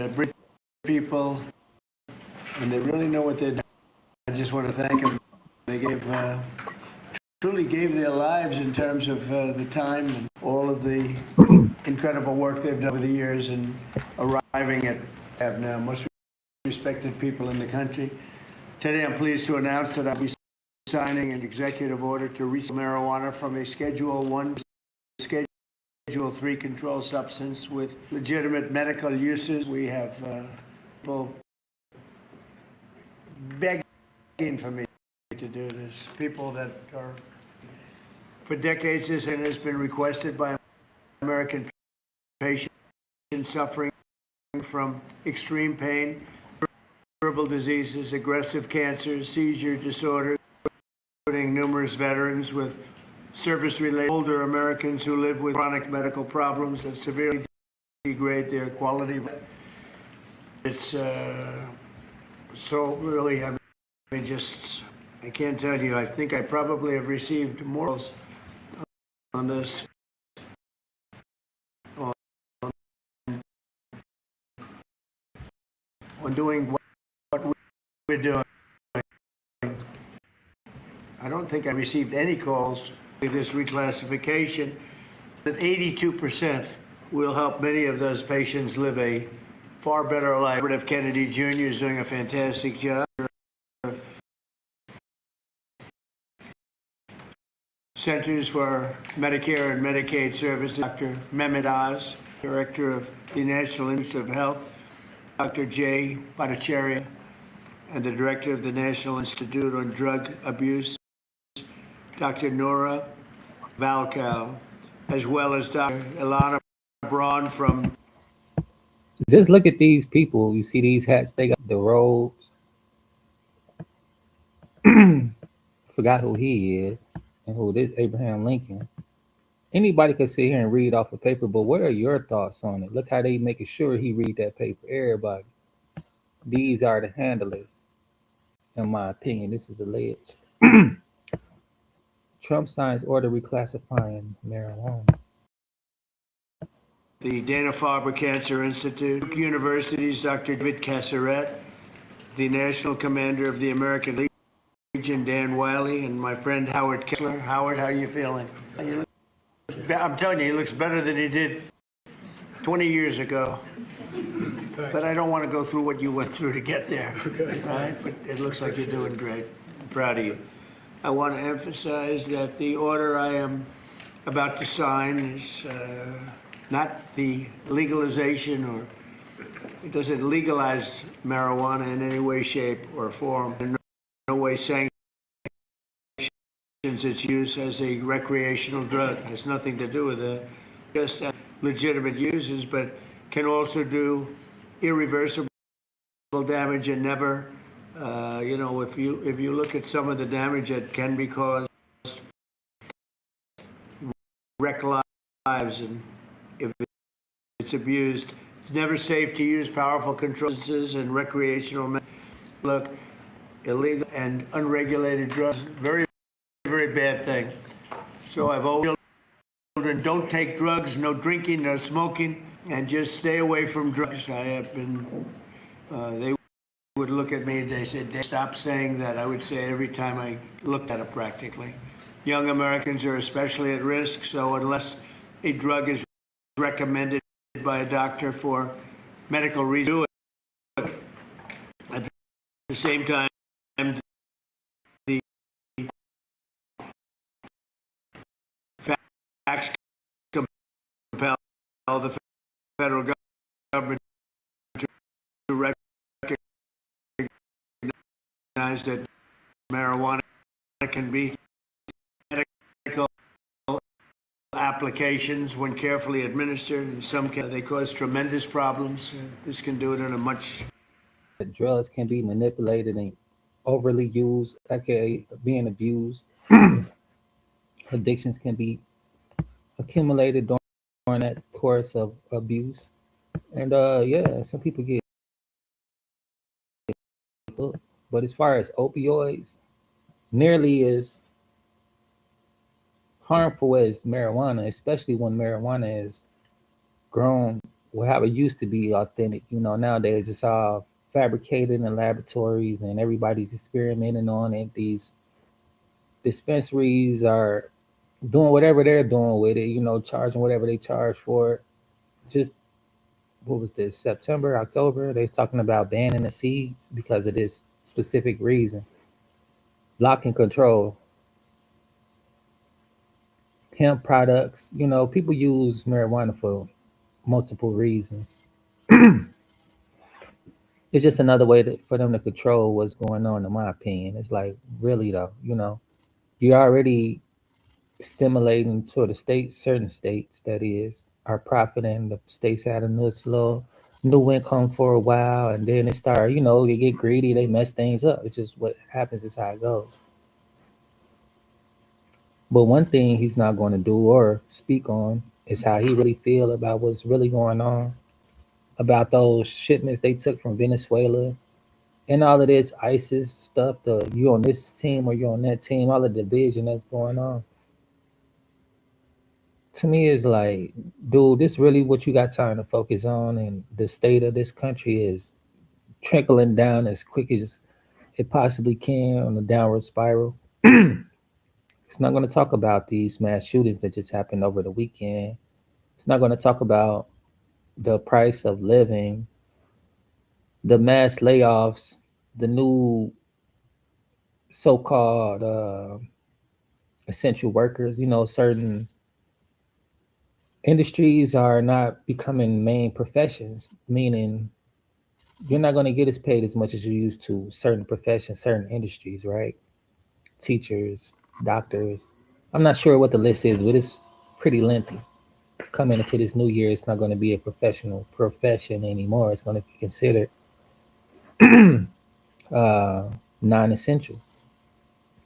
bring people, and they really know what they're doing. I just want to thank them. They truly gave their lives in terms of the time and all of the incredible work they've done over the years and arriving at have now most respected people in the country. Today, I'm pleased to announce that I'll be signing an executive order to resell marijuana from a Schedule 1 to Schedule 3 controlled substance with legitimate medical uses. We have people begging for me to do this. People that are, for decades, this has been requested by American patients suffering from extreme pain, curable diseases, aggressive cancers, seizure disorders, including numerous veterans with service-related older Americans who live with chronic medical problems that severely degrade their quality. It's so really, I mean, just, I can't tell you, I think I probably have received morals on this. On doing what we're doing. I don't think I received any calls with this reclassification. That 82% will help many of those patients live a far better life. F. Kennedy Jr. is doing a fantastic job. Centers for Medicare and Medicaid Services, Dr. Mehmet Oz, Director of the National Institute of Health, Dr. Jay Bhattacharya, and the Director of the National Institute on Drug Abuse, Dr. Nora Valkow, as well as Dr. Ilana Braun from... Just look at these people. You see these hats, they got the robes. Forgot who he is and who this Abraham Lincoln. Anybody could sit here and read off a paper, but what are your thoughts on it? Look how they making sure he read that paper. Everybody. These are the handlers, in my opinion. This is alleged. Trump signs order reclassifying marijuana. The Dana-Farber Cancer Institute, Duke University's Dr. David Casseret, the National Commander of the American Legion, Dan Wiley, and my friend Howard Kessler. Howard, how are you feeling? I'm telling you, he looks better than he did 20 years ago. But I don't want to go through what you went through to get there, right? But it looks like you're doing great. I'm proud of you. I want to emphasize that the order I am about to sign is not the legalization, or it doesn't legalize marijuana in any way, shape, or form. In no way sanctions its use as a recreational drug. It has nothing to do with it. Just legitimate uses, but can also do irreversible damage and never, if you look at some of the damage that can be caused, wreck lives, and if it's abused, it's never safe to use powerful controlled substances and recreational. Look, illegal and unregulated drugs, very, very bad thing. So I've always children, don't take drugs, no drinking, no smoking, and just stay away from drugs. I have been, they would look at me and they said, stop saying that. I would say every time I looked at it practically. Young Americans are especially at risk, so unless a drug is recommended by a doctor for medical reasons, at the same time, the facts compel the federal government to recognize that marijuana can be medical applications when carefully administered. In some cases, they cause tremendous problems. This can do it in a much... Drugs can be manipulated and overly used, aka being abused. Addictions can be accumulated during that course of abuse. And some people get hooked. But as far as opioids, nearly as harmful as marijuana, especially when marijuana is grown well, how it used to be authentic. Nowadays it's all fabricated in laboratories and everybody's experimenting on it. These dispensaries are doing whatever they're doing with it, charging whatever they charge for it. Just what was this, September, October? They talking about banning the seeds because of this specific reason. Lock and control. Hemp products, people use marijuana for multiple reasons. It's just another way for them to control what's going on, in my opinion. It's like, really though, you're already stimulating to the states, certain states that is, are profiting. The states had a nice little new income for a while, and then they start, they get greedy, they mess things up. It's just what happens, is how it goes. But one thing he's not going to do or speak on is how he really feel about what's really going on, about those shipments they took from Venezuela and all of this ISIS stuff. The you on this team or you on that team, all the division that's going on. To me, is like, dude, this really what you got time to focus on, and the state of this country is trickling down as quick as it possibly can on a downward spiral. It's not going to talk about these mass shootings that just happened over the weekend. It's not going to talk about the price of living, the mass layoffs, the new so-called essential workers. Certain industries are not becoming main professions, meaning you're not going to get as paid as much as you used to. Certain professions, certain industries, right? Teachers, doctors. I'm not sure what the list is, but it's pretty lengthy. Coming into this new year, it's not going to be a professional profession anymore. It's going to be considered uh, non-essential,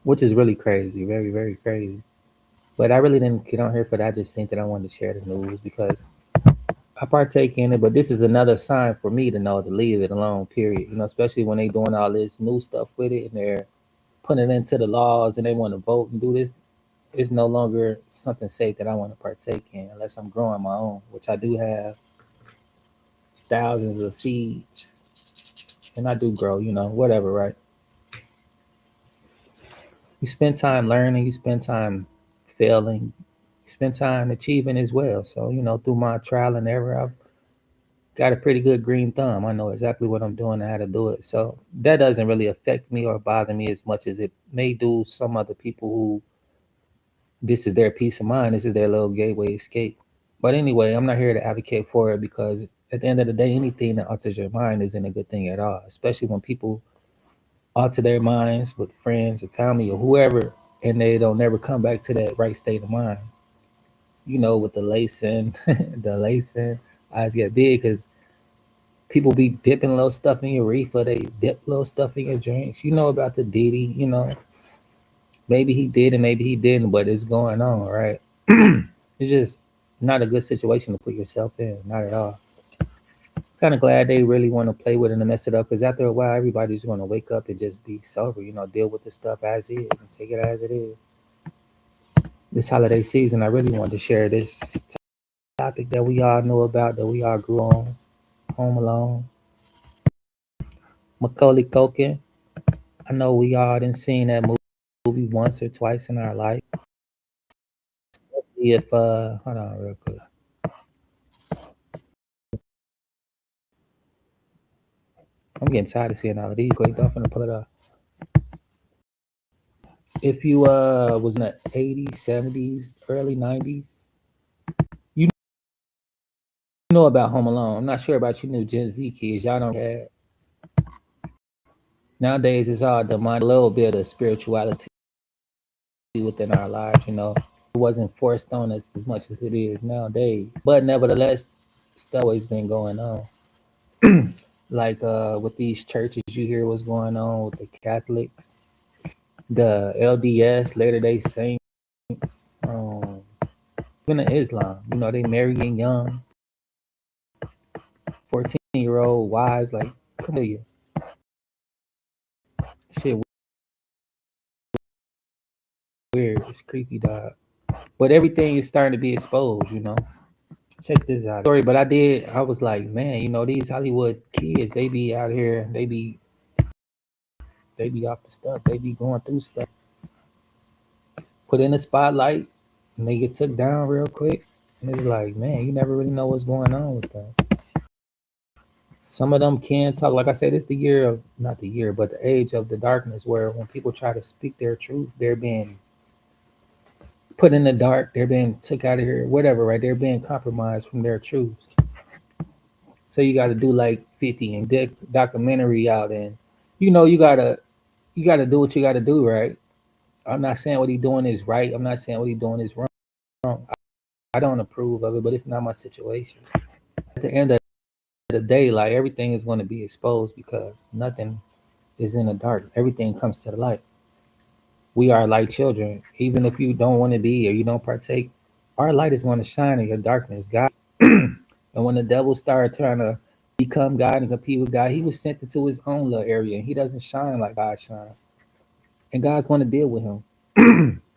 which is really crazy, very, very crazy. But I really didn't get on here for that. I just think that I wanted to share the news because I partake in it. But this is another sign for me to know to leave it alone. Period. Especially when they doing all this new stuff with it and they're putting it into the laws and they want to vote and do this. It's no longer something safe that I want to partake in unless I'm growing my own, which I do have thousands of seeds, and I do grow. Whatever, right? You spend time learning, you spend time failing, you spend time achieving as well. So, through my trial and error, I've got a pretty good green thumb. I know exactly what I'm doing and how to do it. So that doesn't really affect me or bother me as much as it may do some other people who this is their peace of mind. This is their little gateway escape. But anyway, I'm not here to advocate for it because at the end of the day, anything that alters your mind isn't a good thing at all, especially when people alter their minds with friends or family or whoever, and they don't never come back to that right state of mind. With the lacing, the lacing, eyes get big because people be dipping little stuff in your reefer. They dip little stuff in your drinks. You know about the Diddy, maybe he did and maybe he didn't, but it's going on, right? It's just not a good situation to put yourself in, not at all. Kind of glad they really want to play with it and mess it up because after a while, everybody's going to wake up and just be sober, deal with the stuff as is and take it as it is. This holiday season, I really wanted to share this topic that we all know about, that we all grew on, Home Alone, Macaulay Culkin. I know we all didn't seen that movie once or twice in our life. If hold on real quick. I'm getting tired of seeing all of these. Quick, I'm gonna pull it up. If you was in the 80s, 70s, early 90s, you know about Home Alone. I'm not sure about you new Gen Z kids. Y'all don't have. Nowadays, it's all demonic, a little bit of spirituality within our lives. It wasn't forced on us as much as it is nowadays. But nevertheless, it's always been going on. Like with these churches, you hear what's going on with the Catholics, the LDS, Latter Day Saints, even the Islam. They marrying young, 14-year-old wives. Like, come here, shit weird. It's creepy, dog. But everything is starting to be exposed. check this out. Sorry, but I was like, man, you know, these Hollywood kids, they be out here, they be off the stuff, they be going through stuff. Put in the spotlight, and they get took down real quick. And it's like, man, you never really know what's going on with them. Some of them can talk. Like I said, it's the year of, not the year, but the age of the darkness, where when people try to speak their truth, they're being put in the dark, they're being took out of here, whatever, right? They're being compromised from their truths. So you got to do like 50 and documentary out, and you know you gotta do what you got to do, right? I'm not saying what he's doing is right. I'm not saying what he's doing is wrong. I don't approve of it, but it's not my situation. At the end of the day, like everything is going to be exposed because nothing is in the dark. Everything comes to the light. We are like children. Even if you don't want to be or you don't partake, our light is going to shine in your darkness. God, and when the devil started trying to become God and compete with God, he was sent into his own little area, and he doesn't shine like God shines. And God's going to deal with him.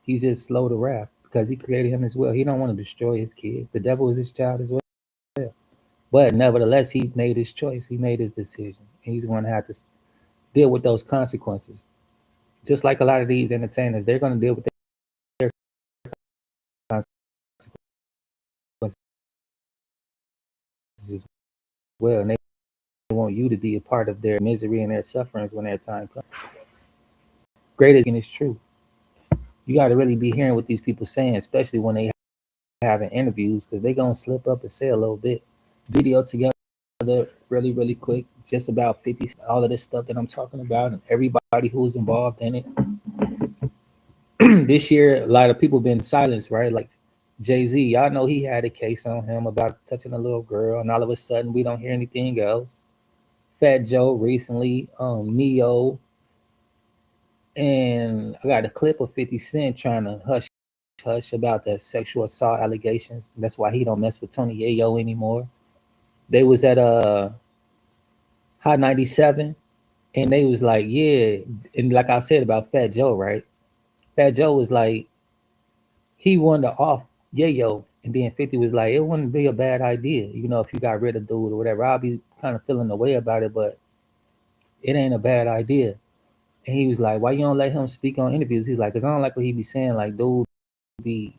He's just slow to wrath because he created him as well. He don't want to destroy his kid. The devil is his child as well. But nevertheless, he made his choice. He made his decision. And he's going to have to deal with those consequences. Just like a lot of these entertainers, they're going to deal with their consequences as well. And they want you to be a part of their misery and their sufferings when their time comes. Greatest is true. You got to really be hearing what these people saying, especially when they having interviews, because they're going to slip up and say a little bit. Video together really, really quick, just about 50, all of this stuff that I'm talking about, and everybody who's involved in it. This year, a lot of people been silenced, right? Like Jay-Z, y'all know he had a case on him about touching a little girl, and all of a sudden we don't hear anything else. Fat Joe recently, Neo, and I got a clip of 50 Cent trying to hush about the sexual assault allegations. That's why he don't mess with Tony Yayo anymore. They was at Hot 97, and they was like, yeah, and like I said about Fat Joe, right? Fat Joe was like, he wanted to off Yayo, and then 50 was like, it wouldn't be a bad idea, you know, if you got rid of dude or whatever. I'll be kind of feeling the way about it, but it ain't a bad idea. And he was like, why you don't let him speak on interviews? He's like, because I don't like what he be saying. Like, dude be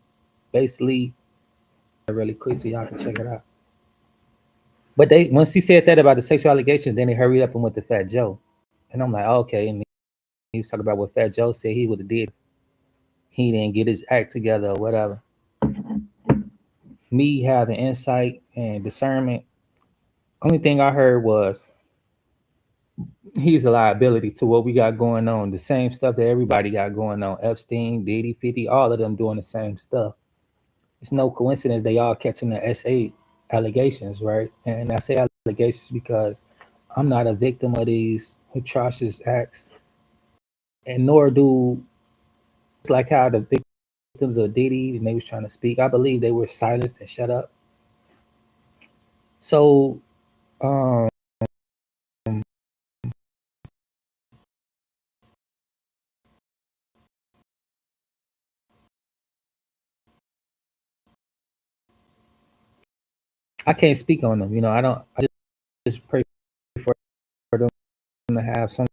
basically really quick so y'all can check it out. But they once he said that about the sexual allegations, then they hurried up and went to Fat Joe. And I'm like, okay. And he was talking about what Fat Joe said he would have did. He didn't get his act together or whatever. Me having insight and discernment, only thing I heard was he's a liability to what we got going on. The same stuff that everybody got going on. Epstein, Diddy, 50, all of them doing the same stuff. It's no coincidence they all catching the SA allegations, right? And I say allegations because I'm not a victim of these atrocious acts, and nor do it's like how the victims of Diddy and they was trying to speak. I believe they were silenced and shut up. So um, I can't speak on them. You know, I don't. I just pray for them to have some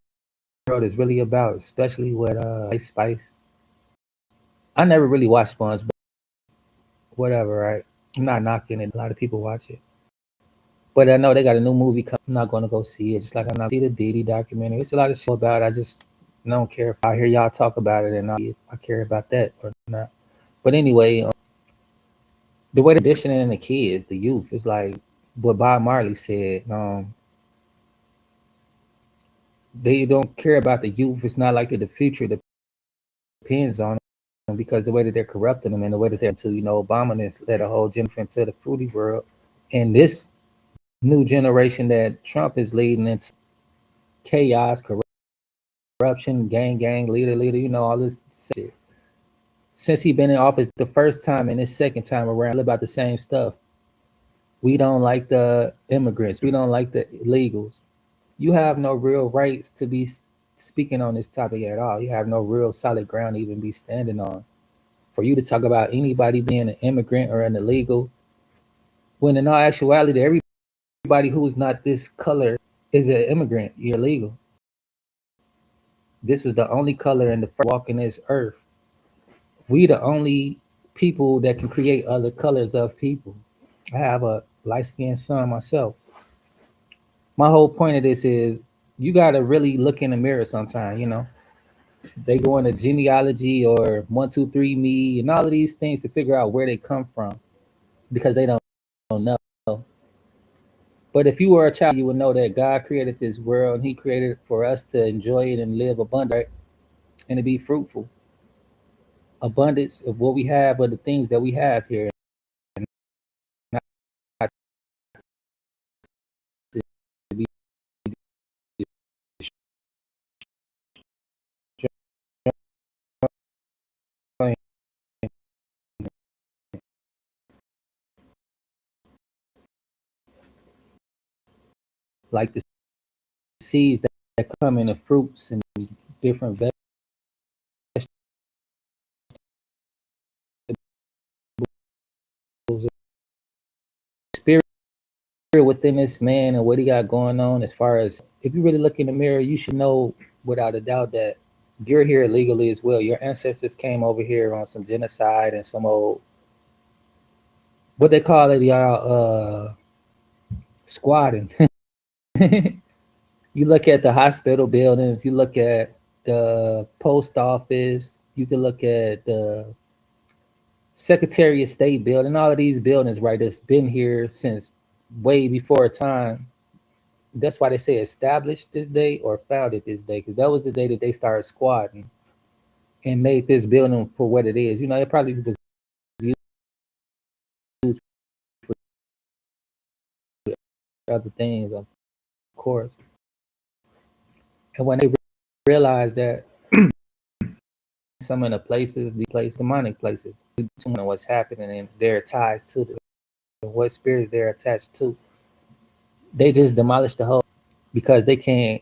world is really about, especially with Ice Spice. I never really watched SpongeBob. Whatever, right? I'm not knocking it. A lot of people watch it. But I know they got a new movie coming. I'm not going to go see it. Just like I'm not see the Diddy documentary. It's a lot of shit about it. I just don't care if I hear y'all talk about it and I care about that or not. But anyway, the way they're conditioning the kids, the youth, is like what Bob Marley said. They don't care about the youth. It's not like the future depends on them because the way that they're corrupting them and the way that they're to, you know, Obama has led a whole generation into the fruity world. And this new generation that Trump is leading into chaos, corruption, gang, leader, you know, all this shit. Since he been in office the first time and this second time around, about the same stuff. We don't like the immigrants. We don't like the illegals. You have no real rights to be speaking on this topic at all. You have no real solid ground to even be standing on. For you to talk about anybody being an immigrant or an illegal, When in all actuality, everybody who's not this color is an immigrant. You're illegal. This was the only color in the first walking this earth. We the only people that can create other colors of people. I have a light skinned son myself. My whole point of this is you gotta really look in the mirror sometime, you know. They go into genealogy or 1, 2, 3 me and all of these things to figure out where they come from because they don't know. But if you were a child, you would know that God created this world and He created it for us to enjoy it and live abundant, right? And to be fruitful. Abundance of what we have, of the things that we have here. Not to be like the seeds that come in the fruits and different vegetables. Spirit within this man and what he got going on, as far as if you really look in the mirror, you should know without a doubt that you're here illegally as well. Your ancestors came over here on some genocide and some old, what they call it, y'all, squatting. You look at the hospital buildings, you look at the post office, you can look at the Secretary of State building, all of these buildings, right, that's been here since way before time. That's why they say established this day or founded this day, because that was the day that they started squatting and made this building for what it is. You know, it probably was used for other things, of course. And when they realized that some of the places, these places, demonic places, to know what's happening and their ties to the what spirits they're attached to, they just demolished the whole because they can't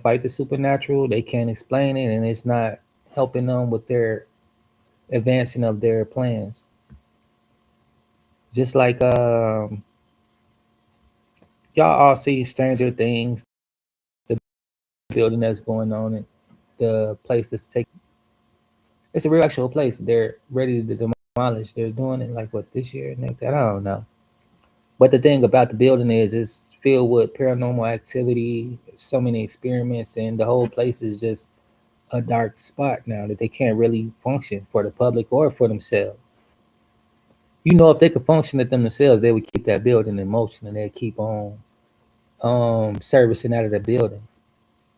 fight the supernatural, they can't explain it, and it's not helping them with their advancing of their plans. Just like y'all all see Stranger Things, the building that's going on and the place that's taking. It's a real actual place. They're ready to demolish. They're doing it like what this year, next. I don't know. But the thing about the building is it's filled with paranormal activity, so many experiments, and the whole place is just a dark spot now that they can't really function for the public or for themselves. You know, if they could function at them themselves, they would keep that building in motion and they'd keep on servicing out of the building.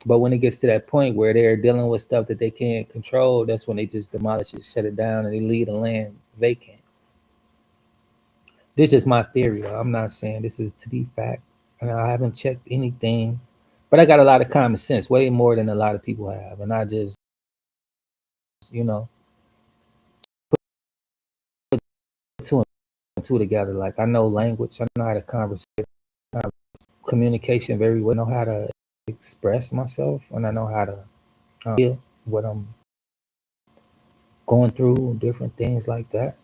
But when it gets to that point where they're dealing with stuff that they can't control, that's when they just demolish it, shut it down, and they leave the land vacant. This is my theory, though. I'm not saying this is to be fact. And I haven't checked anything, but I got a lot of common sense, way more than a lot of people have. And I just, you know, put two and two together. Like I know language, I know how to converse, communication very well, I know how to express myself, and I know how to feel what I'm going through, different things like that.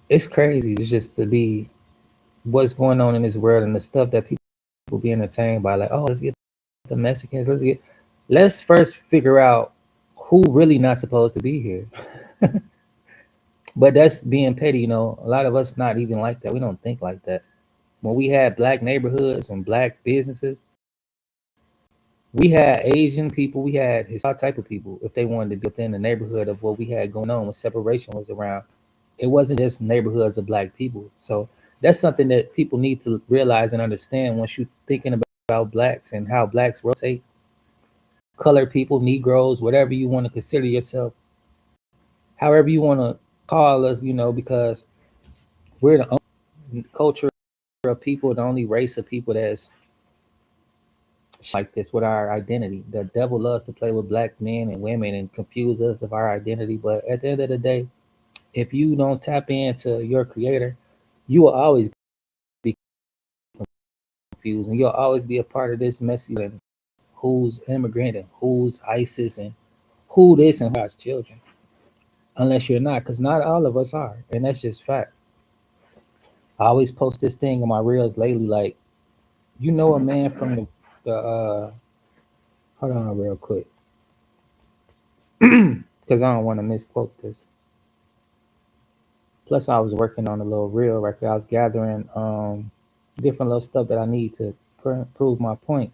It's crazy. It's just to be what's going on in this world and the stuff that people be entertained by. Like, oh, let's get the Mexicans. Let's first figure out who really not supposed to be here. But that's being petty, you know. A lot of us not even like that. We don't think like that. When we had black neighborhoods and black businesses, we had Asian people, we had his all type of people. If they wanted to be within the neighborhood of what we had going on when separation was around, it wasn't just neighborhoods of black people. So that's something that people need to realize and understand once you're thinking about blacks and how blacks rotate, colored people, Negroes, whatever you want to consider yourself, however you want to call us, you know, because we're the only culture of people, the only race of people that's like this with our identity. The devil loves to play with black men and women and confuse us of our identity. But at the end of the day, if you don't tap into your creator, you will always be confused and you'll always be a part of this messy and who's immigrant and who's ISIS and who this and God's children. unless you're not, because not all of us are, and that's just facts. I always post this thing on my reels lately, like, you know, a man from the hold on real quick, because I don't want to misquote this. Plus, I was working on a little reel right there. I was gathering different little stuff that I need to prove my point.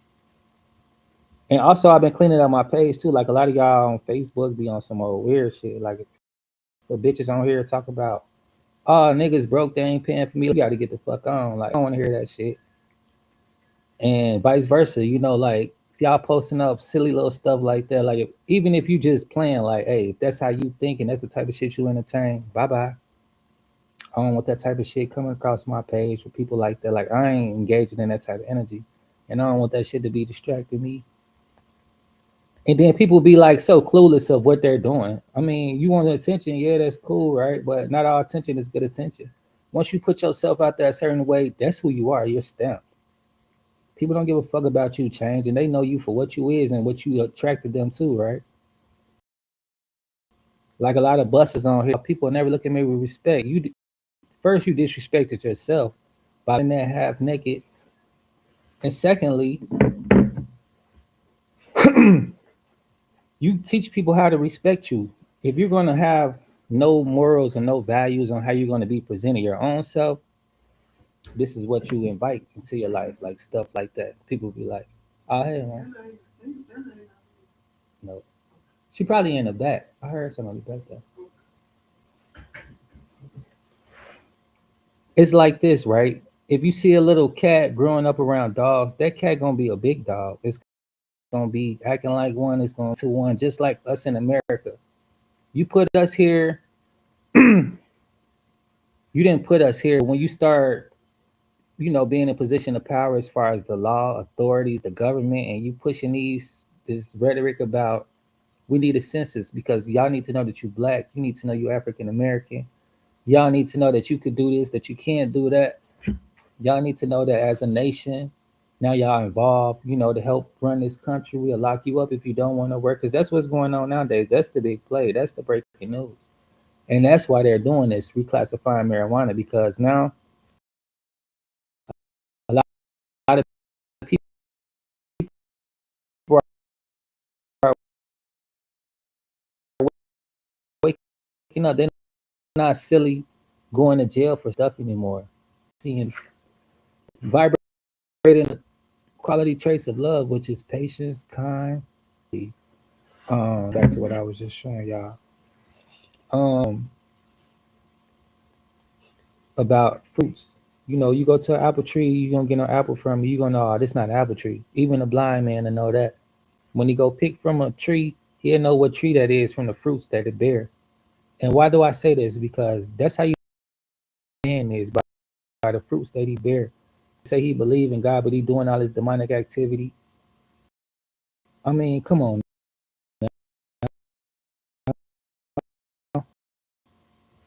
And also, I've been cleaning up my page too. Like a lot of y'all on Facebook be on some old weird shit. Like the bitches on here talk about, oh, niggas broke, they ain't paying for me. You got to get the fuck on. Like I don't want to hear that shit. And vice versa, you know, like if y'all posting up silly little stuff like that, like even if you just playing, like, hey, if that's how you think and that's the type of shit you entertain, bye bye. I don't want that type of shit coming across my page for people like that. Like I ain't engaging in that type of energy, and I don't want that shit to be distracting me. And then people be like so clueless of what they're doing. I mean, you want attention, yeah, that's cool, right? But not all attention is good attention. Once you put yourself out there a certain way, that's who you are. You're stamped. People don't give a fuck about you change, and they know you for what you is and what you attracted them to, right? Like a lot of buses on here, people never look at me with respect. First you disrespected yourself by in that half naked, and secondly, you teach people how to respect you. If you're going to have no morals and no values on how you're going to be presenting your own self, this is what you invite into your life, like stuff like that. People be like, "Oh, hey, man, no." She probably in the back. I heard somebody back there. It's like this, right? If you see a little cat growing up around dogs, that cat gonna be a big dog. It's gonna be acting like one. It's going to one, just like us in America. You put us here. You didn't put us here. When you start, you know, being in a position of power as far as the law, authorities, the government, and you pushing this rhetoric about we need a census because y'all need to know that you black. You need to know you African American. Y'all need to know that you could do this, that you can't do that. Y'all need to know that as a nation, now y'all involved, you know, to help run this country. We'll lock you up if you don't want to work. Because that's what's going on nowadays. That's the big play. That's the breaking news. And that's why they're doing this, reclassifying marijuana, because now a lot of people are waking up. They're not silly going to jail for stuff anymore. Seeing vibrating quality traits of love, which is patience, kind. Back to what I was just showing y'all. About fruits. You know, you go to an apple tree, you gonna get no apple from it. You gonna know, oh, this not an apple tree. Even a blind man to know that. When he go pick from a tree, he'll know what tree that is from the fruits that it bear. And why do I say this? Because that's how you man is by the fruits that he bear. Say he believe in God, but he doing all his demonic activity. I mean, come on.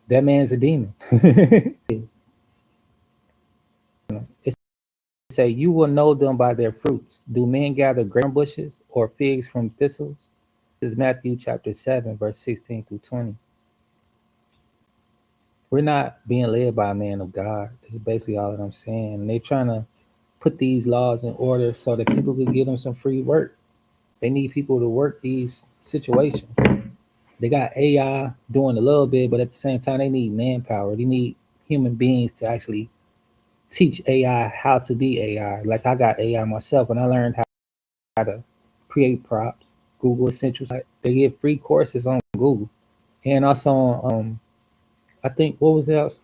That man's a demon. It say you will know them by their fruits. Do men gather grapes from bushes or figs from thistles? This is Matthew chapter 7, verse 16 through 20. We're not being led by a man of God. This is basically all that I'm saying. And they're trying to put these laws in order so that people could give them some free work. They need people to work these situations. They got AI doing a little bit, but at the same time, they need manpower. They need human beings to actually teach AI how to be AI. Like I got AI myself, and I learned how to create props. Google Essentials. They give free courses on Google, and also on I think what was else?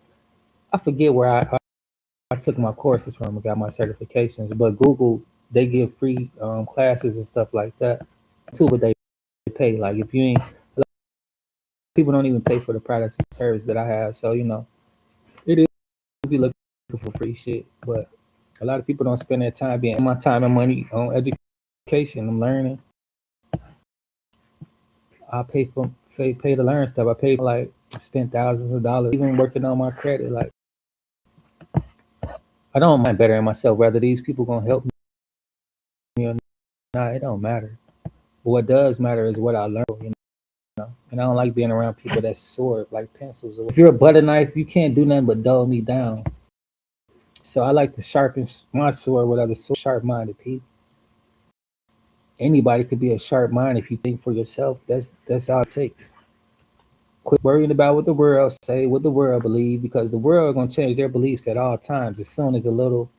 I forget where I took my courses from. I got my certifications, but Google they give free classes and stuff like that too. But they pay. Like if you ain't, people don't even pay for the products and services that I have. So you know, it is be looking for free shit, but a lot of people don't spend their time being my time and money on education. I'm learning. I pay to learn stuff. I pay like spend thousands of dollars even working on my credit. Like I don't mind bettering myself. Whether these people gonna help me or not, it don't matter. But what does matter is what I learn. You know, And I don't like being around people that sword like pencils. If you're a butter knife, you can't do nothing but dull me down. So I like to sharpen my sword with other sharp-minded people. Anybody could be a sharp mind if you think for yourself. That's all it takes. Quit worrying about what the world say, what the world believe, because the world gonna change their beliefs at all times. As soon as a little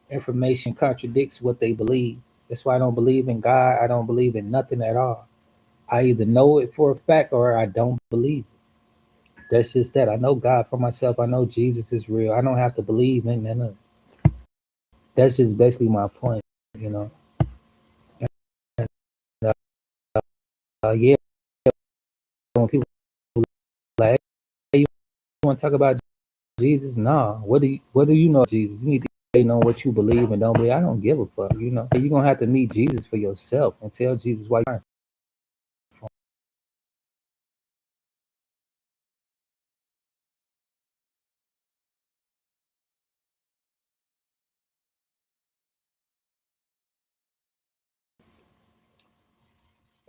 information contradicts what they believe. That's why I don't believe in God. I don't believe in nothing at all. I either know it for a fact or I don't believe it. That's just that. I know God for myself. I know Jesus is real. I don't have to believe in none. That's just basically my point, you know. And, yeah, when people like, hey, you want to talk about Jesus? Nah. What do you know of Jesus? You need to know what you believe and don't believe. I don't give a fuck, you know. You're gonna have to meet Jesus for yourself and tell Jesus why you're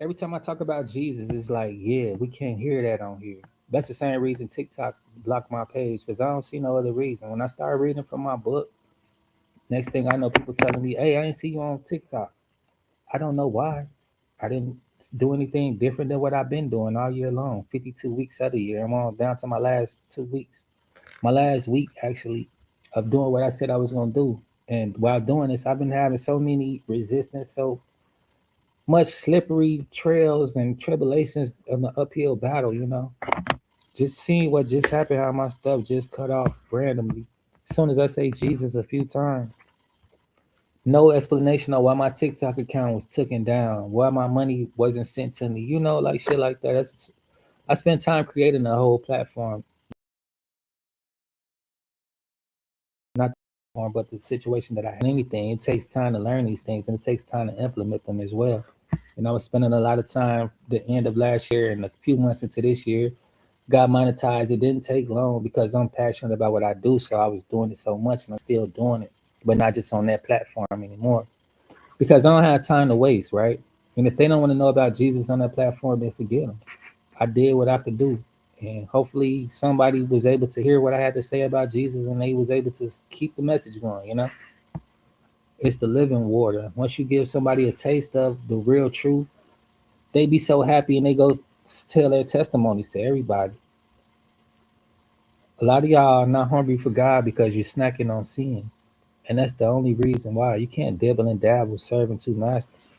every time I talk about Jesus, it's like, yeah, we can't hear that on here. That's the same reason TikTok blocked my page because I don't see no other reason. When I start reading from my book, next thing I know, people telling me, "Hey, I ain't see you on TikTok." I don't know why. I didn't do anything different than what I've been doing all year long. 52 weeks of the year. I'm on down to my last 2 weeks. My last week actually of doing what I said I was gonna do. And while doing this, I've been having so many resistance, so much slippery trails and tribulations in the uphill battle, you know. Just seeing what just happened, how my stuff just cut off randomly. As soon as I say Jesus a few times, no explanation on why my TikTok account was taken down, why my money wasn't sent to me, you know, like shit like that. I spent time creating a whole platform, not the platform, but the situation that I had. Anything, it takes time to learn these things and it takes time to implement them as well. And I was spending a lot of time the end of last year and a few months into this year got monetized. It didn't take long because I'm passionate about what I do. So I was doing it so much and I'm still doing it, but not just on that platform anymore because I don't have time to waste, right? And if they don't want to know about Jesus on that platform, then forget them. I did what I could do. And hopefully somebody was able to hear what I had to say about Jesus and they was able to keep the message going, you know? It's the living water. Once you give somebody a taste of the real truth, they be so happy and they go tell their testimonies to everybody. A lot of y'all are not hungry for God because you're snacking on sin. And that's the only reason why. You can't dibble and dabble serving two masters.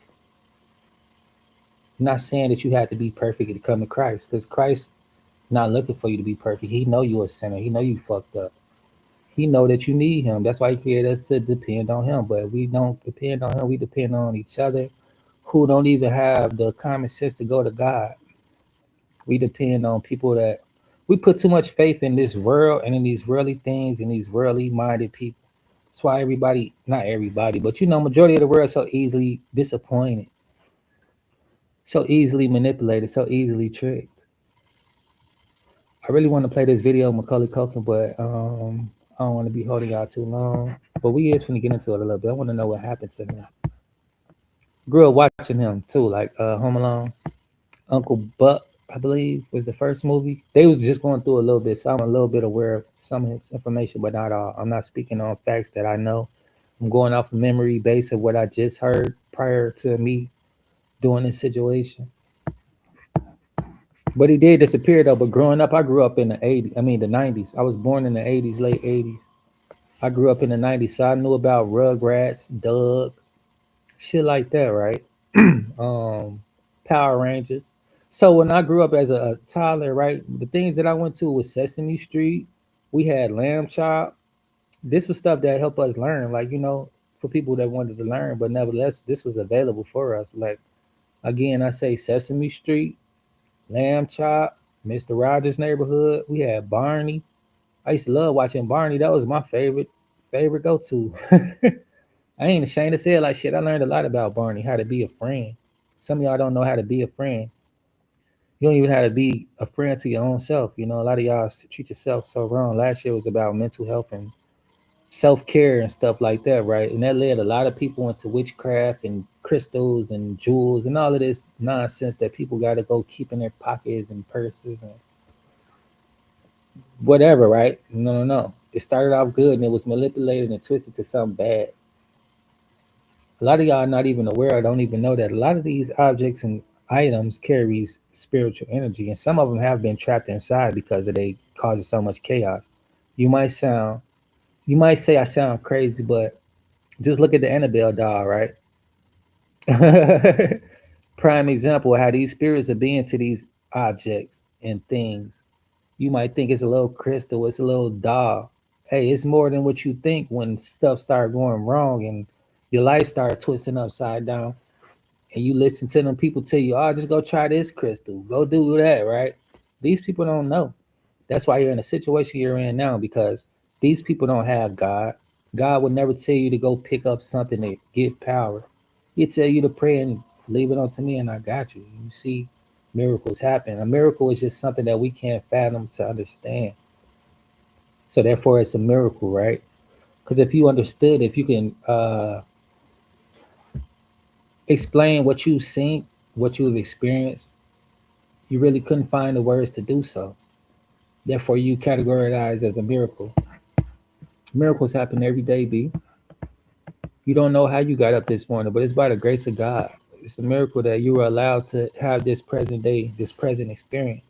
I'm not saying that you have to be perfect to come to Christ, because Christ not looking for you to be perfect. He know you're a sinner. He know you fucked up. He know that you need him. That's why he created us to depend on him. But we don't depend on him. We depend on each other who don't even have the common sense to go to God. We depend on people that we put too much faith in this world and in these worldly things and these worldly minded people. That's why everybody, not everybody, but you know, majority of the world is so easily disappointed, so easily manipulated, so easily tricked. I really want to play this video of Macaulay Culkin, but I don't want to be holding y'all too long. But we is finna get into it a little bit. I want to know what happened to him. Grew up watching him too, like Home Alone. Uncle Buck, I believe, was the first movie. They was just going through a little bit, so I'm a little bit aware of some of his information, but not all. I'm not speaking on facts that I know. I'm going off of memory base of what I just heard prior to me doing this situation. But he did disappear though. But growing up, I grew up in the '80s. I mean the '90s. I was born in the '80s, late '80s. I grew up in the '90s, so I knew about Rugrats, Doug, shit like that, right? Power Rangers. So when I grew up as a toddler, right, the things that I went to was Sesame Street. We had Lamb Chop. This was stuff that helped us learn, like you know, for people that wanted to learn. But nevertheless, this was available for us. Like again, I say Sesame Street, Lamb Chop, Mister Rogers' Neighborhood. We had Barney. I used to love watching Barney. That was my favorite go to. I ain't ashamed to say it like shit. I learned a lot about Barney, how to be a friend. Some of y'all don't know how to be a friend. You don't even know how to be a friend to your own self. You know, a lot of y'all treat yourself so wrong. Last year was about mental health and self-care and stuff like that, right? And that led a lot of people into witchcraft and crystals and jewels and all of this nonsense that people got to go keep in their pockets and purses and whatever, right? No, no, no. It started off good and it was manipulated and twisted to something bad. A lot of y'all are not even aware or don't even know that a lot of these objects and items carries spiritual energy, and some of them have been trapped inside because of they causing so much chaos. You might sound, you might say I sound crazy, but just look at the Annabelle doll, right? Prime example of how these spirits are being to these objects and things. You might think it's a little crystal, it's a little doll. Hey, it's more than what you think when stuff start going wrong and your life start twisting upside down. And you listen to them people tell you, oh, just go try this crystal, go do that, right? These people don't know. That's why you're in the situation you're in now because these people don't have God. God would never tell you to go pick up something to get power. He'd tell you to pray and leave it unto me, and I got you. You see miracles happen. A miracle is just something that we can't fathom to understand. So therefore, it's a miracle, right? Because if you understood, if you can explain what you've seen, what you've experienced, you really couldn't find the words to do so. Therefore, you categorize as a miracle. Miracles happen every day, B. You don't know how you got up this morning, but it's by the grace of God. It's a miracle that you were allowed to have this present day, this present experience.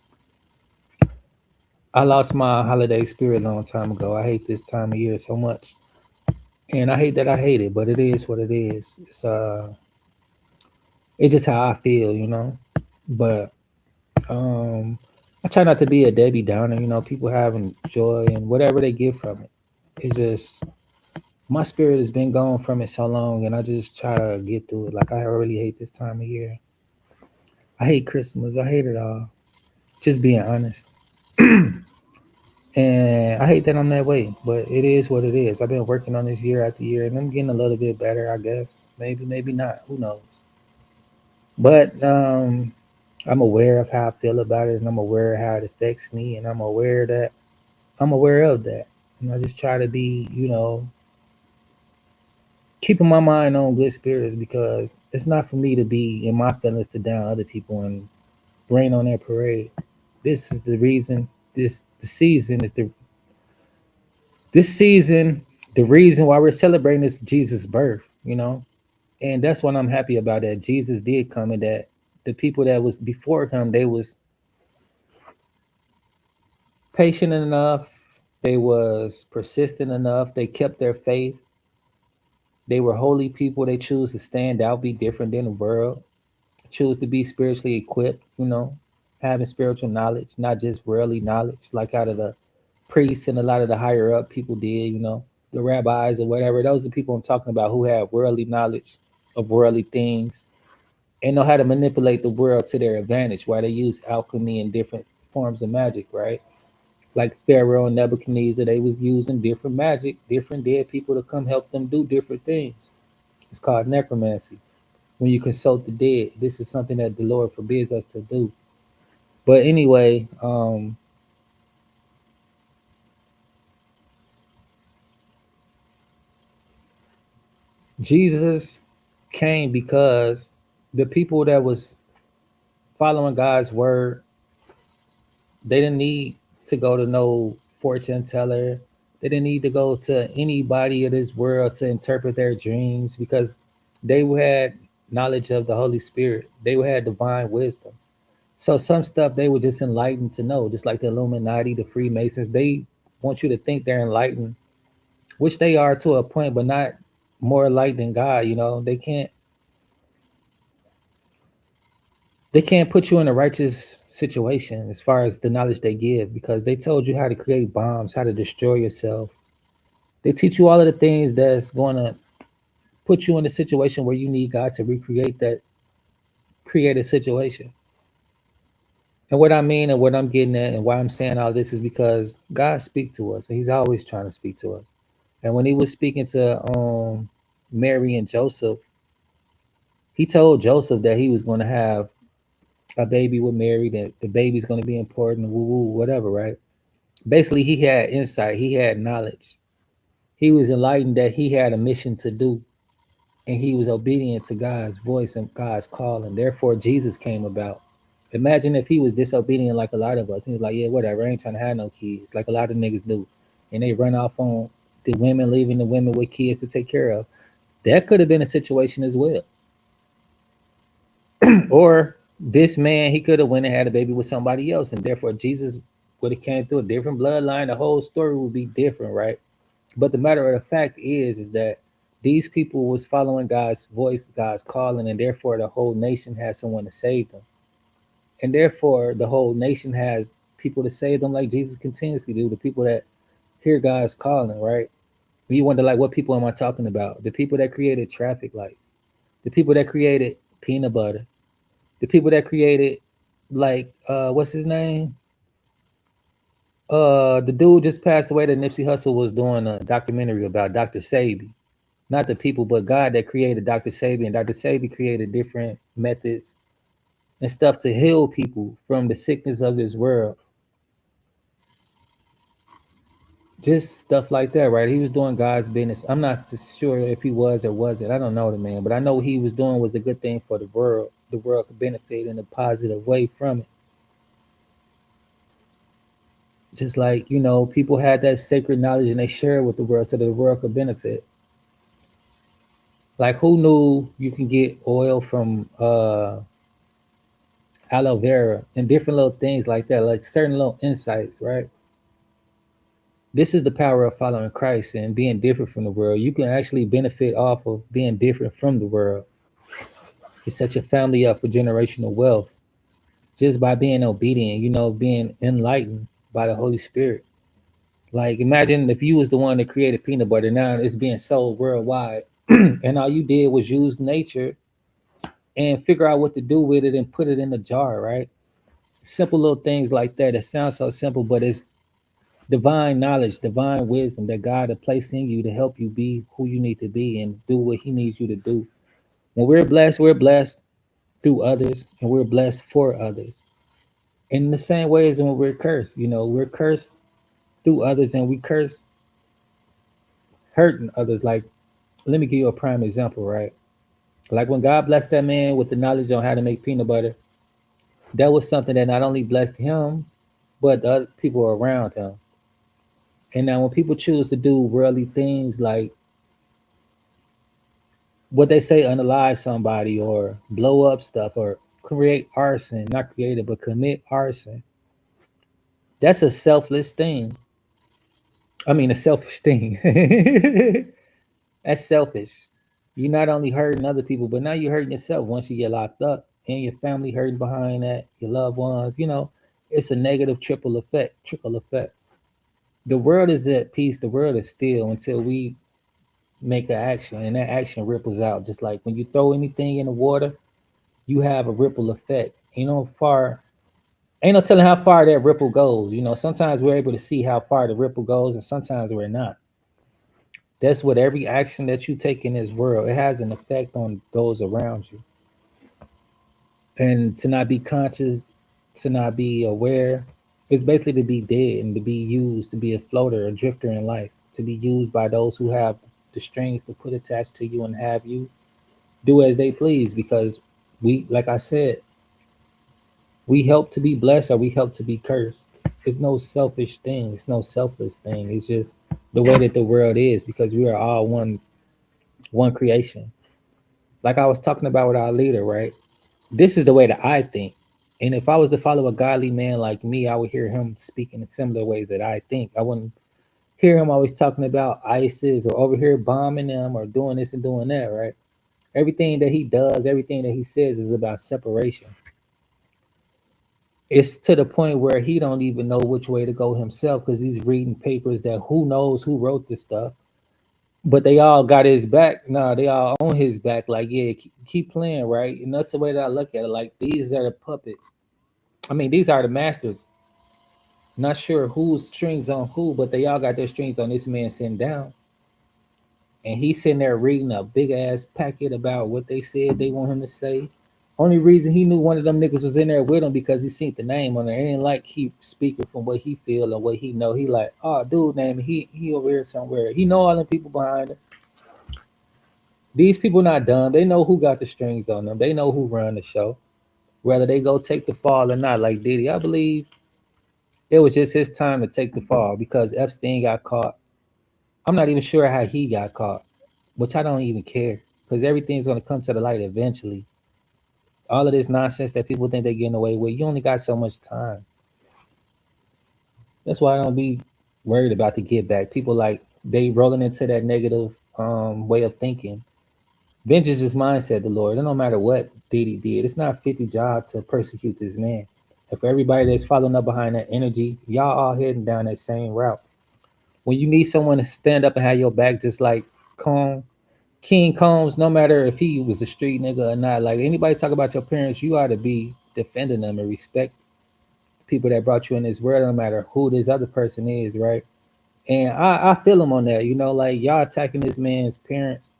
I lost my holiday spirit a long time ago. I hate this time of year so much. And I hate that I hate it, but it is what it is. It's just how I feel, you know. But I try not to be a Debbie Downer, you know, people having joy and whatever they get from it. It's just my spirit has been gone from it so long and I just try to get through it. Like I really hate this time of year. I hate Christmas. I hate it all. Just being honest. And I hate that I'm that way, but it is what it is. I've been working on this year after year and I'm getting a little bit better, I guess. Maybe, maybe not. Who knows? But I'm aware of how I feel about it and I'm aware of how it affects me and I'm aware of that. And I just try to be, you know, keeping my mind on good spirits because it's not for me to be in my feelings to down other people and rain on their parade. This is the reason. The season is this season the reason why we're celebrating this Jesus' birth. You know, and that's what I'm happy about that Jesus did come and that the people that was before him they was patient enough, they was persistent enough, they kept their faith, they were holy people. They choose to stand out, be different than the world, choose to be spiritually equipped, you know, having spiritual knowledge, not just worldly knowledge, like out of the priests and a lot of the higher up people did, you know, the rabbis or whatever. Those are the people I'm talking about who have worldly knowledge of worldly things and know how to manipulate the world to their advantage, why they use alchemy and different forms of magic, right? Like Pharaoh and Nebuchadnezzar, they was using different magic, different dead people to come help them do different things. It's called necromancy. When you consult the dead, this is something that the Lord forbids us to do. But anyway, Jesus came because the people that was following God's word, they didn't need to go to no fortune teller. They didn't need to go to anybody of this world to interpret their dreams because they had knowledge of the Holy Spirit. They had divine wisdom. So some stuff they were just enlightened to know, just like the Illuminati, the Freemasons. They want you to think they're enlightened, which they are to a point, but not more enlightened than God. You know, they can't put you in a righteous situation as far as the knowledge they give because they told you how to create bombs, how to destroy yourself. They teach you all of the things that's going to put you in a situation where you need God to recreate that created situation. And what I mean and what I'm getting at and why I'm saying all this is because God speaks to us and he's always trying to speak to us. And when he was speaking to Mary and Joseph, he told Joseph that he was going to have a baby with Mary, that the baby's going to be important, woo woo, whatever, right? Basically, he had insight, he had knowledge. He was enlightened that he had a mission to do, and he was obedient to God's voice and God's call, and therefore Jesus came about. Imagine if he was disobedient like a lot of us. He was like, yeah, whatever, I ain't trying to have no kids, like a lot of niggas do. And they run off on the women, leaving the women with kids to take care of. That could have been a situation as well. Or this man, he could have went and had a baby with somebody else, and therefore Jesus would have came through a different bloodline. The whole story would be different, right? But the matter of the fact is that these people was following God's voice, God's calling, and therefore the whole nation has someone to save them. And therefore the whole nation has people to save them like Jesus continuously do, the people that hear God's calling, right? You wonder like what people am I talking about? The people that created traffic lights, the people that created peanut butter, the people that created like what's his name? The dude just passed away that Nipsey Hussle was doing a documentary about Dr. Sabi. Not the people, but God that created Dr. Sabi, and Dr. Sabi created different methods and stuff to heal people from the sickness of this world. Just stuff like that, right? He was doing God's business. I'm not sure if he was or wasn't. I don't know the man, but I know what he was doing was a good thing for the world. The world could benefit in a positive way from it. Just like, people had that sacred knowledge and they shared with the world so that the world could benefit. Like who knew you can get oil from aloe vera and different little things like that, like certain little insights, right? This is the power of following Christ and being different from the world. You can actually benefit off of being different from the world. It sets your family up for generational wealth just by being obedient, being enlightened by the Holy Spirit. Like imagine if you was the one that created peanut butter, now it's being sold worldwide, and all you did was use nature and figure out what to do with it and put it in a jar, right? Simple little things like that. It sounds so simple, but it's divine knowledge, divine wisdom that God has placed in you to help you be who you need to be and do what He needs you to do. When we're blessed through others and we're blessed for others. In the same way as when we're cursed, we're cursed through others and we curse hurting others. Like, let me give you a prime example, right? Like when God blessed that man with the knowledge on how to make peanut butter, that was something that not only blessed him, but the other people around him. And now when people choose to do worldly things like what they say, unalive somebody or blow up stuff or create arson, not create it, but commit arson, that's a selfless thing. I mean, a selfish thing. That's selfish. You're not only hurting other people, but now you're hurting yourself once you get locked up and your family hurting behind that, your loved ones, it's a negative trickle effect. The world is at peace, the world is still until we make an action, and that action ripples out. Just like when you throw anything in the water, you have a ripple effect. Ain't no telling how far that ripple goes. Sometimes we're able to see how far the ripple goes, and sometimes we're not. That's what every action that you take in this world, it has an effect on those around you. And to not be conscious, to not be aware, it's basically to be dead and to be used, to be a floater, a drifter in life, to be used by those who have the strings to put attached to you and have you do as they please. Because like I said, we help to be blessed or we help to be cursed. It's no selfish thing. It's no selfless thing. It's just the way that the world is because we are all one creation. Like I was talking about with our leader, right? This is the way that I think. And if I was to follow a godly man like me, I would hear him speaking in similar ways that I think. I wouldn't hear him always talking about ISIS or over here bombing them or doing this and doing that, right? Everything that he does, everything that he says is about separation. It's to the point where he don't even know which way to go himself because he's reading papers that who knows who wrote this stuff. But they all got his back. No, they all on his back. Like, yeah, keep playing, right? And that's the way that I look at it. Like, these are the puppets. I mean, these are the masters. Not sure whose strings on who, but they all got their strings on this man sitting down. And he's sitting there reading a big ass packet about what they said they want him to say. Only reason he knew one of them niggas was in there with him because he seen the name on there. It ain't like he speaking from what he feel or what he know. He like, oh, dude, name he over here somewhere. He know all them people behind him. These people not dumb. They know who got the strings on them. They know who run the show. Whether they go take the fall or not, like Diddy, I believe it was just his time to take the fall because Epstein got caught. I'm not even sure how he got caught, which I don't even care because everything's gonna come to the light eventually. All of this nonsense that people think they're getting away with, you only got so much time. That's why I don't be worried about the get back. People like they rolling into that negative way of thinking. Vengeance is mine, said the Lord. It don't matter what Diddy did. It's not 50 job to persecute this man. And for everybody that's following up behind that energy, y'all all heading down that same route. When you need someone to stand up and have your back, just like Kong, King Combs, no matter if he was a street nigga or not, like anybody talk about your parents, you ought to be defending them and respect people that brought you in this world, no matter who this other person is, right? And I feel him on that, like y'all attacking this man's parents.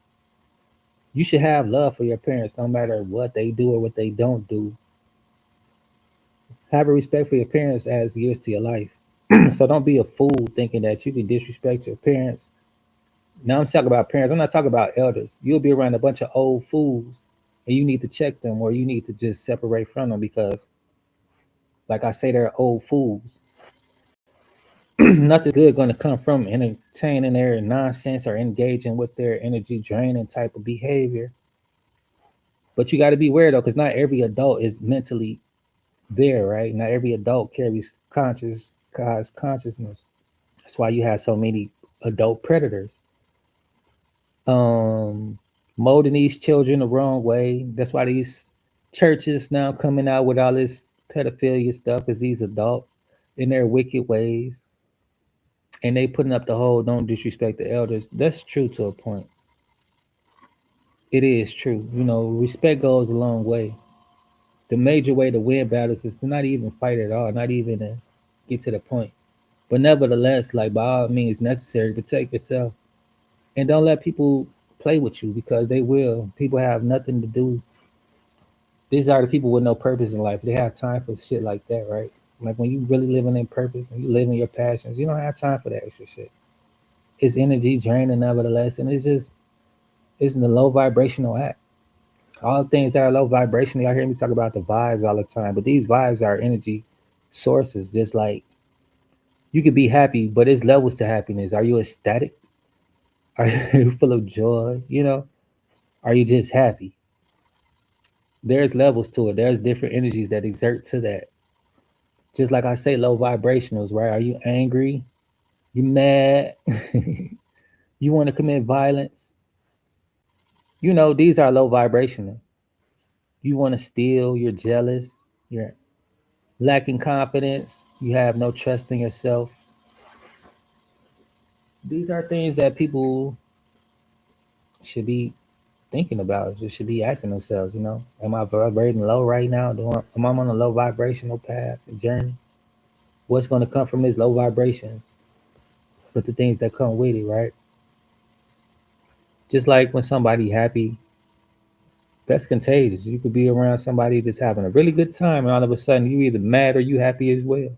You should have love for your parents, no matter what they do or what they don't do. Have a respect for your parents as years to your life. So don't be a fool thinking that you can disrespect your parents. Now I'm talking about parents. I'm not talking about elders. You'll be around a bunch of old fools, and you need to check them, or you need to just separate from them because, like I say, they're old fools. Nothing good going to come from entertaining their nonsense or engaging with their energy draining type of behavior. But you got to be aware though, because not every adult is mentally there, right? Not every adult carries consciousness. That's why you have so many adult predators. Um, Molding these children the wrong way. That's why these churches now coming out with all this pedophilia stuff, is these adults in their wicked ways, and they putting up the whole "don't disrespect the elders." That's true to a point. It is true. Respect goes a long way. The major way to win battles is to not even fight at all, not even to get to the point. But nevertheless, like by all means necessary, protect yourself and don't let people play with you because they will. People have nothing to do. These are the people with no purpose in life. They have time for shit like that, right? Like when you really living in purpose and you living your passions, you don't have time for that extra shit. It's energy draining, nevertheless, and it's in the low vibrational act. All the things that are low vibrational, y'all hear me talk about the vibes all the time, but these vibes are energy sources. Just like you could be happy, but there's levels to happiness. Are you ecstatic? Are you full of joy? Are you just happy? There's levels to it. There's different energies that exert to that. Just like I say, low vibrationals, right? Are you angry? You mad? You want to commit violence? These are low vibrational. You want to steal? You're jealous. You're lacking confidence. You have no trust in yourself. These are things that people should be thinking about. Just should be asking themselves. Am I vibrating low right now? Am I on a low vibrational path journey? What's going to come from this low vibrations? But the things that come with it, right? Just like when somebody happy, that's contagious. You could be around somebody just having a really good time, and all of a sudden you either mad or you happy as well.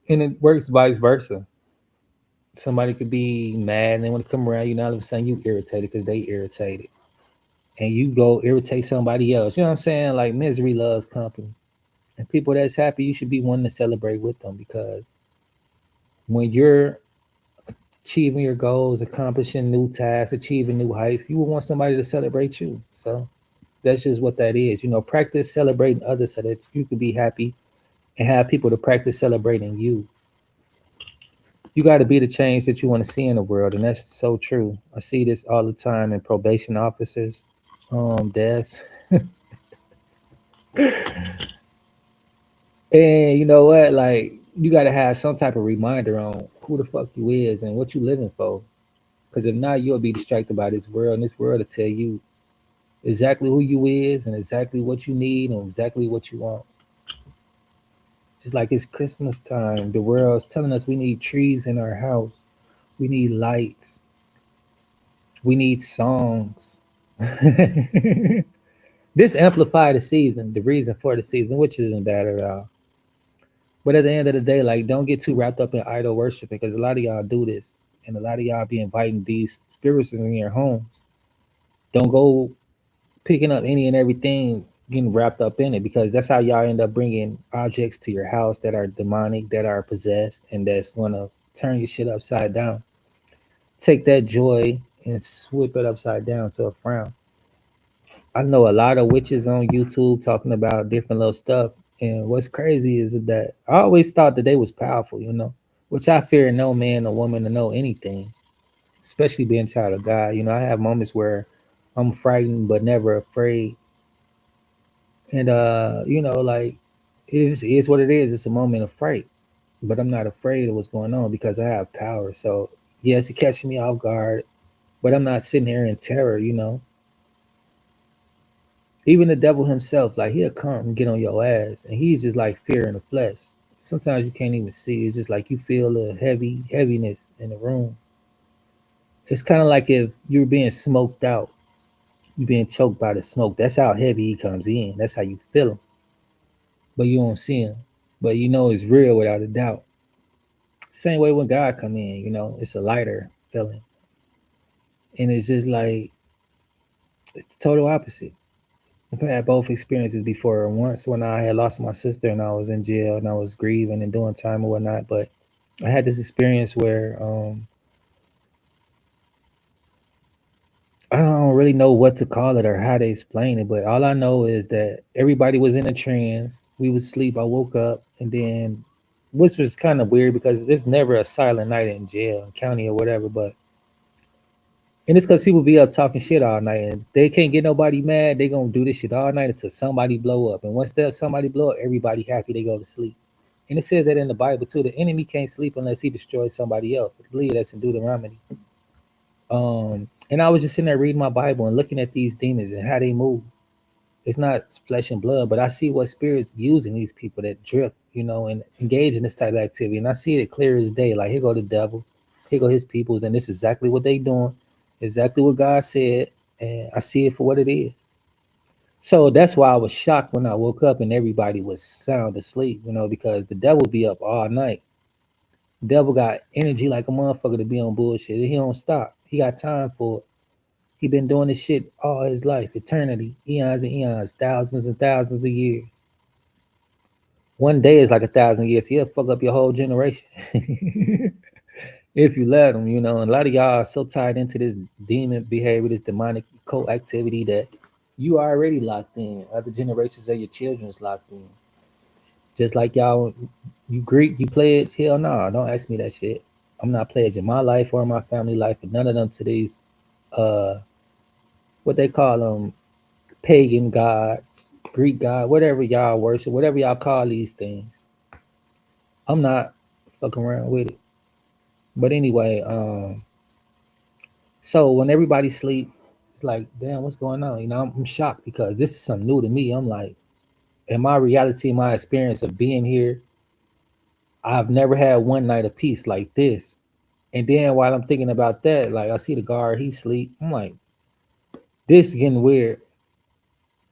And it works vice versa. Somebody could be mad, and then when they come around you, all of a sudden you irritated because they irritated, and you go irritate somebody else. You know what I'm saying? Like misery loves company, and people that's happy, you should be wanting to celebrate with them because when you're achieving your goals, accomplishing new tasks, achieving new heights, you will want somebody to celebrate you. So that's just what that is. Practice celebrating others so that you can be happy and have people to practice celebrating you. You got to be the change that you want to see in the world, and that's so true. I see this all the time in probation officers, deaths, and you know what? Like you got to have some type of reminder on who the fuck you is and what you living for. Because if not, you'll be distracted by this world, and this world will tell you exactly who you is and exactly what you need and exactly what you want. Just like it's Christmas time, the world's telling us we need trees in our house, we need lights, we need songs. This amplified the season, the reason for the season, which isn't bad at all. But at the end of the day, like, don't get too wrapped up in idol worship because a lot of y'all do this, and a lot of y'all be inviting these spirits in your homes. Don't go picking up any and everything, getting wrapped up in it, because that's how y'all end up bringing objects to your house that are demonic, that are possessed, and that's gonna turn your shit upside down. Take that joy and swip it upside down to a frown. I know a lot of witches on YouTube talking about different little stuff. And what's crazy is that I always thought that they was powerful, which I fear no man or woman to know anything, especially being a child of God. I have moments where I'm frightened but never afraid. And like, it is what it is. It's a moment of fright. But I'm not afraid of what's going on because I have power. So yes, it catches me off guard, but I'm not sitting here in terror. Even the devil himself, like, he'll come and get on your ass, and he's just like fear in the flesh. Sometimes you can't even see. It's just like you feel a heaviness in the room. It's kind of like if you're being smoked out, you're being choked by the smoke. That's how heavy he comes in. That's how you feel him, but you don't see him. But you know it's real without a doubt. Same way when God come in, it's a lighter feeling, and it's just like it's the total opposite. I've had both experiences before. Once when I had lost my sister and I was in jail and I was grieving and doing time and whatnot. But I had this experience where I don't really know what to call it or how to explain it. But all I know is that everybody was in a trance. We would sleep. I woke up and then, which was kind of weird because there's never a silent night in jail, county or whatever. But and it's because people be up talking shit all night and they can't get nobody mad. They gonna do this shit all night until somebody blow up. And once that somebody blow up, everybody happy. They go to sleep. And it says that in the Bible too. The enemy can't sleep unless he destroys somebody else. I believe that's in Deuteronomy. And I was just sitting there reading my Bible and looking at these demons and how they move. It's not flesh and blood, but I see what spirits using these people that drift, and engage in this type of activity. And I see it clear as day. Like, here go the devil, here go his peoples, and this is exactly what they doing, exactly what God said, and I see it for what it is. So that's why I was shocked when I woke up and everybody was sound asleep, because the devil be up all night. The devil got energy like a motherfucker to be on bullshit. He don't stop. He got time for it. He been doing this shit all his life, eternity, eons and eons, thousands and thousands of years. One day is like 1,000 years. He'll fuck up your whole generation if you let him. And a lot of y'all are so tied into this demon behavior, this demonic cult activity that you are already locked in. Other generations of your children is locked in. Just like y'all, you Greek, you pledge. Hell no, don't ask me that shit. I'm not pledging my life or my family life or none of them to these uh what they call them, pagan gods, Greek god, whatever y'all worship, whatever y'all call these things. I'm not fucking around with it. But anyway, so when everybody sleep, it's like, damn, what's going on? I'm shocked because this is something new to me. I'm like, in my reality, my experience of being here, I've never had one night of peace like this. And then while I'm thinking about that, like, I see the guard, he sleep. I'm like, this is getting weird.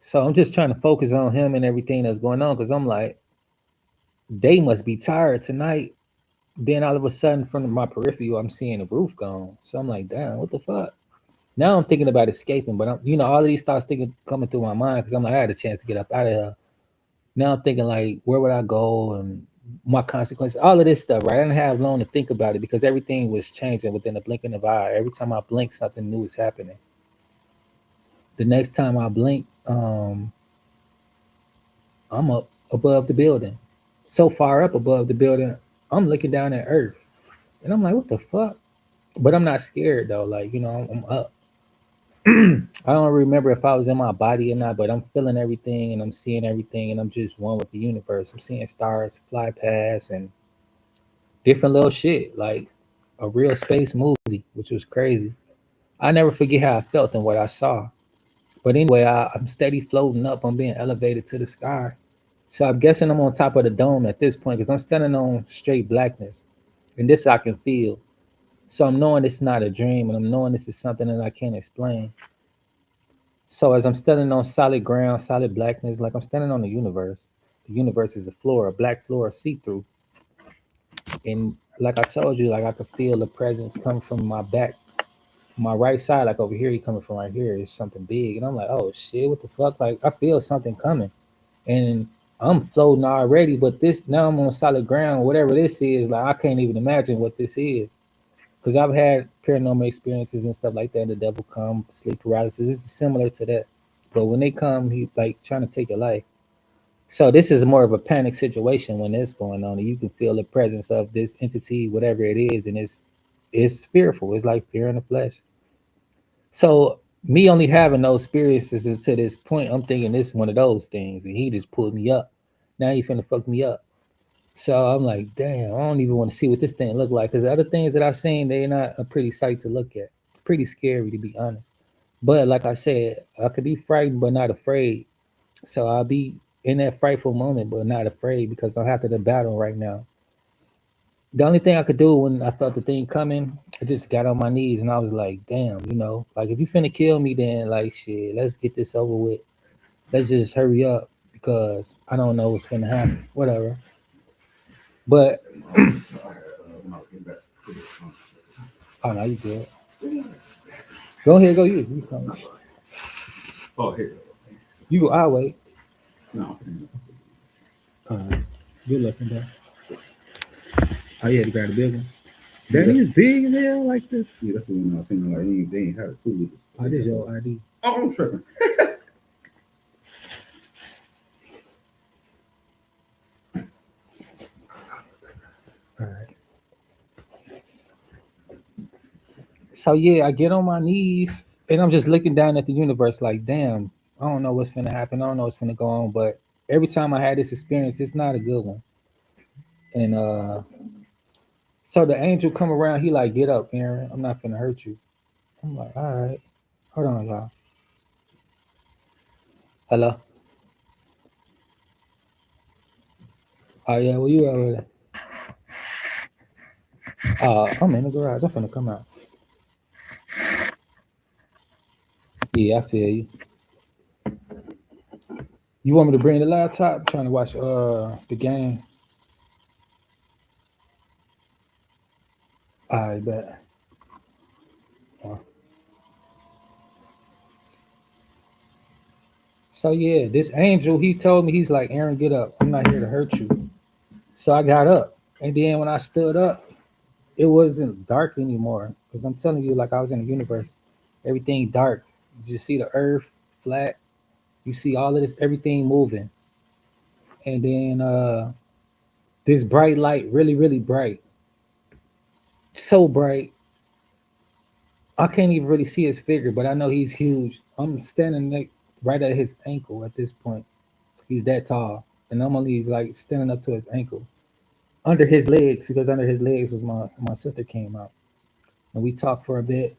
So I'm just trying to focus on him and everything that's going on because I'm like, they must be tired tonight. Then all of a sudden, from my peripheral, I'm seeing the roof gone. So I'm like, damn, what the fuck? Now I'm thinking about escaping, but all of these thoughts thinking coming through my mind because I'm like, I had a chance to get up out of here. Now I'm thinking like, where would I go and my consequences, all of this stuff, right? I didn't have long to think about it because everything was changing within the blink of an eye. Every time I blink, something new is happening. The next time I blink, I'm up above the building, so far up above the building, I'm looking down at Earth, and I'm like, what the fuck? But I'm not scared though. Like, I'm up. I don't remember if I was in my body or not, but I'm feeling everything and I'm seeing everything and I'm just one with the universe. I'm seeing stars fly past and different little shit, like a real space movie, which was crazy. I never forget how I felt and what I saw. But anyway, I'm steady floating up. I'm being elevated to the sky. So I'm guessing I'm on top of the dome at this point because I'm standing on straight blackness. And this I can feel. So I'm knowing it's not a dream and I'm knowing this is something that I can't explain. So as I'm standing on solid ground, solid blackness, like I'm standing on the universe. The universe is a floor, a black floor, see through. And like I told you, like I could feel the presence come from my back, my right side, like over here, he coming from right here is something big. And I'm like, oh shit, what the fuck? Like I feel something coming. And I'm floating already, but this now I'm on solid ground. Whatever this is, like I can't even imagine what this is. Because I've had paranormal experiences and stuff like that. The devil come, sleep paralysis. This is similar to that. But when they come, he like trying to take your life. So this is more of a panic situation when this going on, and you can feel the presence of this entity, whatever it is, and it's fearful. It's like fear in the flesh. So me only having those experiences to this point, I'm thinking this is one of those things, and he just pulled me up. Now he finna fuck me up. So I'm like, damn, I don't even want to see what this thing look like. Because the other things that I've seen, they're not a pretty sight to look at. It's pretty scary to be honest. But like I said, I could be frightened but not afraid. So I'll be in that frightful moment but not afraid because I'm after the battle right now. The only thing I could do when I felt the thing coming, I just got on my knees and I was like, damn, like if you finna kill me, then like shit, let's get this over with. Let's just hurry up because I don't know what's gonna happen. Whatever. But oh no, you good. Go ahead, go you come. Oh, here. You go our way. No. Good looking there. Oh yeah, the grab the big one. That is big as hell like this. Yeah, that's the one I was saying. Like, they ain't had a 2 liters. Oh, this your ID. Oh, I'm tripping. All right. So yeah, I get on my knees and I'm just looking down at the universe like, damn, I don't know what's gonna happen. I don't know what's gonna go on. But every time I had this experience, it's not a good one. And so the angel come around, he like, get up, Aaron. I'm not gonna hurt you. I'm like, all right. Hold on, y'all. Hello. Oh yeah, well you over there. I'm in the garage. I'm finna come out. Yeah, I feel you. You want me to bring the laptop? I'm trying to watch the game. I bet. Uh, So yeah, this angel, he told me, he's like, Aaron, get up. I'm not here to hurt you. So I got up. And then when I stood up, it wasn't dark anymore. Because I'm telling you, like I was in the universe. Everything dark. You just see the earth flat. You see all of this, everything moving. And then this bright light, really, really bright. So bright. I can't even really see his figure, but I know he's huge. I'm standing like right at his ankle at this point. He's that tall. And I'm only like standing up to his ankle. Under his legs, because under his legs was my sister came out. And we talked for a bit.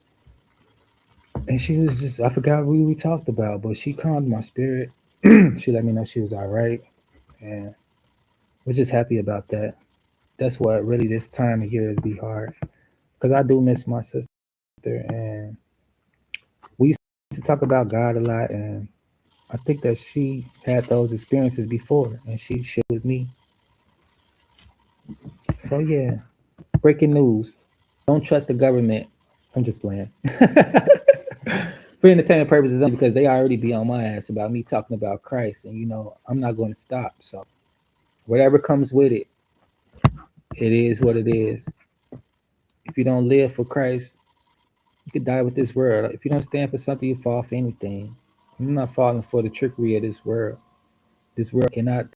And she was just I forgot what we talked about, but she calmed my spirit. She let me know she was all right. And we're just happy about that. That's what really this time of year is be hard. Because I do miss my sister and we used to talk about God a lot and I think that she had those experiences before and she shared with me. So yeah. Breaking news. Don't trust the government. I'm just playing. For entertainment purposes only because they already be on my ass about me talking about Christ and I'm not going to stop. So whatever comes with it, it is what it is. If you don't live for Christ, you could die with this world. If you don't stand for something, you fall for anything. I'm not falling for the trickery of this world. This world cannot